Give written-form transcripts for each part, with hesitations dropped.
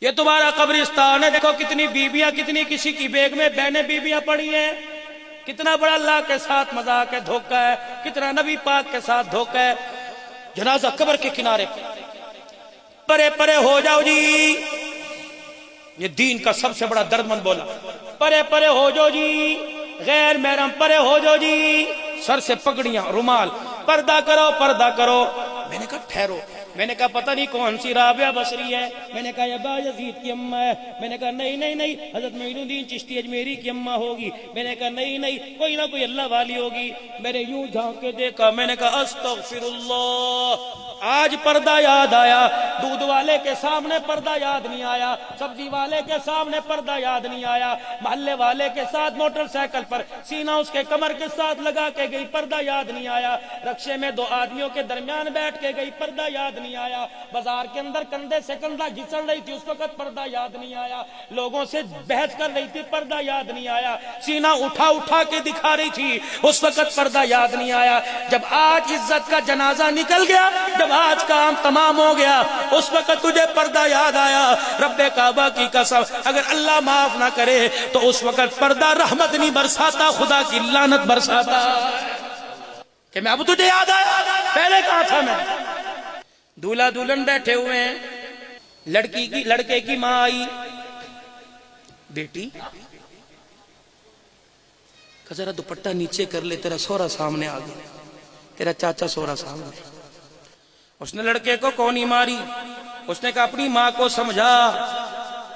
یہ تمہارا قبرستان ہے، دیکھو کتنی بیویاں، کتنی کسی کی بیگ میں بہنیں بیویاں پڑی ہیں، کتنا بڑا اللہ کے ساتھ مذاق ہے، دھوکہ ہے، کتنا نبی پاک کے ساتھ دھوکہ ہے۔ جنازہ قبر کے کنارے پرے پرے ہو جاؤ جی، یہ دین کا سب سے بڑا درد مند بولا، پرے پرے ہو جاؤ جی، غیر محرم پرے ہو جاؤ جی، سر سے پگڑیاں، رومال، پردہ کرو پردہ کرو۔ میں نے کہا ٹھہرو، میں نے کہا پتہ نہیں کون سی رابعہ بصری ہے، میں نے کہا یہ بایزید کی اماں ہے، میں نے کہا نہیں نہیں نہیں حضرت معین الدین چشتی اجمیری کی اماں ہوگی، میں نے کہا نہیں نہیں کوئی نہ کوئی اللہ والی ہوگی۔ میں نے یوں جھانک کے دیکھا، میں نے کہا استغفر اللہ، آج پردہ یاد آیا، دودھ والے کے سامنے پردہ یاد نہیں آیا، سبزی والے کے سامنے پردہ یاد نہیں آیا، محلے والے کے ساتھ موٹر سائیکل پر سینہ اس کے کمر کے ساتھ لگا کے گئی، پردہ یاد نہیں آیا، رکشے میں دو آدمیوں کے درمیان بیٹھ کے گئی، پردہ یاد نہیں آیا، بازار کے اندر کندھے سے کندھا گھسڑ رہی تھی، اس وقت پردہ یاد نہیں آیا، لوگوں سے بحث کر رہی تھی، پردہ یاد نہیں آیا، سینہ اٹھا اٹھا کے دکھا رہی تھی، اس وقت پردہ یاد نہیں آیا۔ جب آج عزت کا جنازہ نکل گیا، جب آج کام تمام ہو گیا، اس وقت تجھے پردہ یاد آیا۔ رب کعبہ کی قسم اگر اللہ معاف نہ کرے تو اس وقت پردہ رحمت نہیں برساتا، خدا کی لعنت برساتا کہ میں اب تجھے یاد آیا، پہلے کہاں تھا میں۔ دولہا دلہن بیٹھے ہوئے ہیں، لڑکے کی ماں آئی، بیٹی کہ ذرا دوپٹہ نیچے کر لے، تیرا سورا سامنے آ گیا، تیرا چاچا سورا سامنے۔ اس نے لڑکے کو کونی ماری، اس نے کہا اپنی ماں کو سمجھا،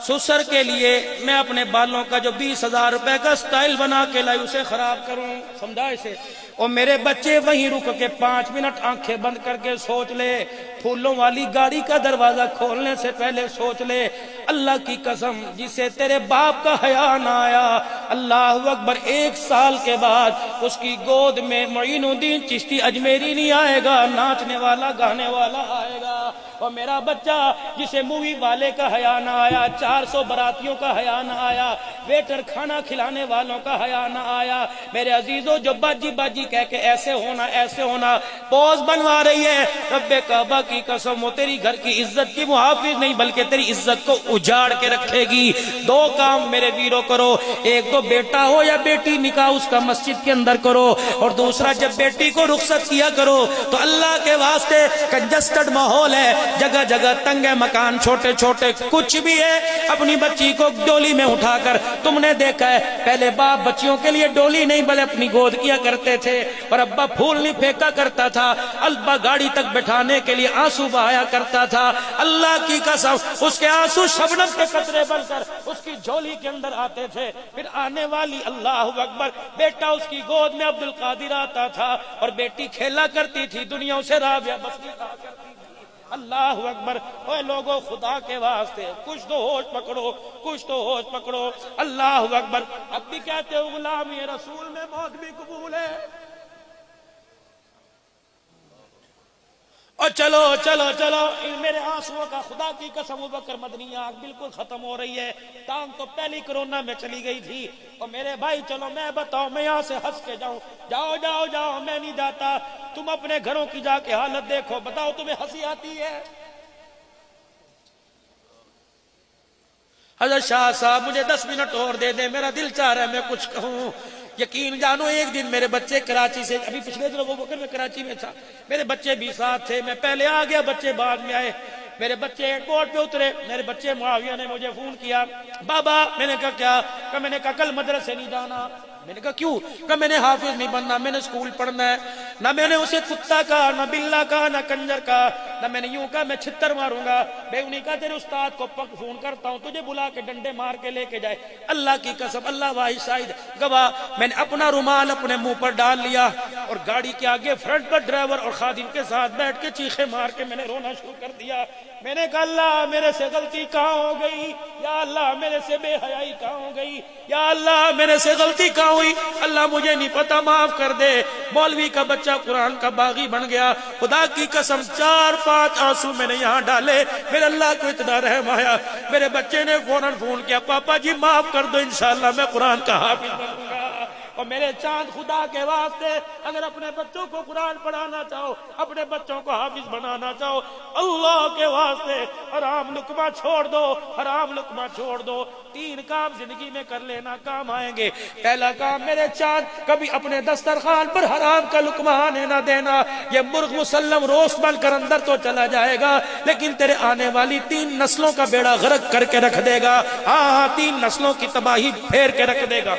سسر کے لیے میں اپنے بالوں کا جو 20,000 روپے کا سٹائل بنا کے لائی اسے خراب کروں، سمجھا اسے۔ اور میرے بچے وہیں رک کے 5 منٹ آنکھیں بند کر کے سوچ لے، پھولوں والی گاڑی کا دروازہ کھولنے سے پہلے سوچ لے، اللہ کی قسم جسے تیرے باپ کا حیا نہ آیا، اللہ اکبر 1 سال کے بعد اس کی گود میں معین الدین چشتی اجمیری نہیں آئے گا، ناچنے والا گانے والا آئے گا۔ اور میرا بچہ جسے مووی والے کا حیا نہ آیا، 400 براتیوں کا حیا نہ آیا، ویٹر کھانا کھلانے والوں کا حیا نہ آیا، میرے عزیزوں جو باجی باجی کہہ کے ایسے ہونا پوز بنوا رہی ہے، رب کعبہ کی قسم وہ تیری گھر کی عزت کی محافظ نہیں بلکہ تیری عزت کو اجاڑ کے رکھے گی۔ 2 کام میرے ویرو کرو، ایک تو بیٹا ہو یا بیٹی نکاح اس کا مسجد کے اندر کرو، اور دوسرا جب بیٹی کو رخصت کیا کرو تو اللہ کے واسطے کنجسٹڈ ماحول ہے، جگہ جگہ تنگ ہے مکان، چھوٹے چھوٹے کچھ بھی ہے، اپنی بچی کو ڈولی میں اٹھا کر، تم نے دیکھا ہے پہلے باپ بچیوں کے لیے ڈولی نہیں بلکہ اپنی گود کیا کرتے تھے، اور ابا پھول نہیں پھینکا کرتا تھا، ابا گاڑی تک بٹھانے کے لیے آنسو بہایا کرتا تھا۔ اللہ کی قسم اس کے آنسو شبنم کے قطرے بن کر اس کی جھولی کے اندر آتے تھے، پھر آنے والی اللہ اکبر بیٹا اس کی گود میں عبد القادر آتا تھا، اور بیٹی کھیلا کرتی تھی، دنیا اسے رابعہ بصری کہا کرتی تھی۔ اللہ اکبر، اے لوگوں خدا کے واسطے کچھ تو ہوش پکڑو، کچھ تو ہوش پکڑو۔ اللہ اکبر، اب بھی کہتے ہو غلامی رسول میں موت بھی قبول ہے، اور چلو چلو چلو میرے آنسوؤں کا خدا کی قسم ابوبکر مدنی آنکھ بالکل ختم ہو رہی ہے، ٹانگ تو پہلی کرونا میں چلی گئی تھی، اور میرے بھائی چلو میں بتاؤ میں یہاں سے ہنس کے جاؤں، جاؤ جاؤ جاؤ میں نہیں جاتا، تم اپنے گھروں کی جا کے حالت دیکھو، بتاؤ تمہیں ہنسی آتی ہے؟ حضرت شاہ صاحب مجھے 10 منٹ اور دے دیں، میرا دل چاہ رہا ہے میں کچھ کہوں۔ یقین جانو ایک دن میرے بچے کراچی سے، ابھی پچھلے دنوں ابوبکر میں کراچی میں تھا، میرے بچے بھی ساتھ تھے، میں پہلے آ گیا، بچے بعد میں آئے، میرے بچے ایئرپورٹ پہ اترے، میرے بچے معاویہ نے مجھے فون کیا، بابا، میں نے کہا کیا؟ کہ میں نے کہا کل مدرسے نہیں جانا۔ میں نے کہا کیوں؟ کہ میں نے حافظ نہیں بننا، میں نے اسکول پڑھنا ہے۔ نہ میں نے اسے کتا کہا، نہ بلا کہا، نہ کنجر کہا، نہ میں نے یوں کہا میں چھتر ماروں گا، بے انہیں کہا تیرے استاد کو فون کرتا ہوں تجھے بلا کے ڈنڈے مار کے لے کے جائے۔ اللہ کی قسم، اللہ واحد شاہد گواہ، میں نے اپنا رومال اپنے منہ پر ڈال لیا، اور گاڑی کے آگے فرنٹ پر ڈرائیور اور خادم کے ساتھ بیٹھ کے چیخے مار کے میں نے رونا شروع کر دیا۔ میں نے کہا اللہ میرے سے غلطی کہاں ہو گئی، یا اللہ میرے سے بے حیائی کہاں ہو گئی، یا اللہ میرے سے غلطی کہاں ہوئی، اللہ مجھے نہیں پتا، معاف کر دے۔ مولوی کا بچہ قرآن کا باغی بن گیا، خدا کی قسم 4-5 آنسو میں نے یہاں ڈالے، میرے اللہ کو اتنا رحم آیا، میرے بچے نے فوراً فون کیا، پاپا جی معاف کر دو، انشاءاللہ میں قرآن کا حافظ بنوں گا۔ اور میرے چاند خدا کے واسطے اگر اپنے بچوں کو قرآن پڑھانا چاہو، اپنے بچوں کو حافظ بنانا چاہو، اللہ کے واسطے حرام لقمہ چھوڑ دو، حرام لقمہ چھوڑ دو۔ 3 کام زندگی میں کر لینا، کام آئیں گے۔ پہلا کام میرے چاند، کبھی اپنے دسترخوان پر حرام کا لقمہ آنے نہ دینا۔ یہ مرغ مسلم روسٹ بن کر اندر تو چلا جائے گا لیکن تیرے آنے والی 3 نسلوں کا بیڑا غرق کر کے رکھ دے گا۔ ہاں 3 نسلوں کی تباہی پھیر کے رکھ دے گا۔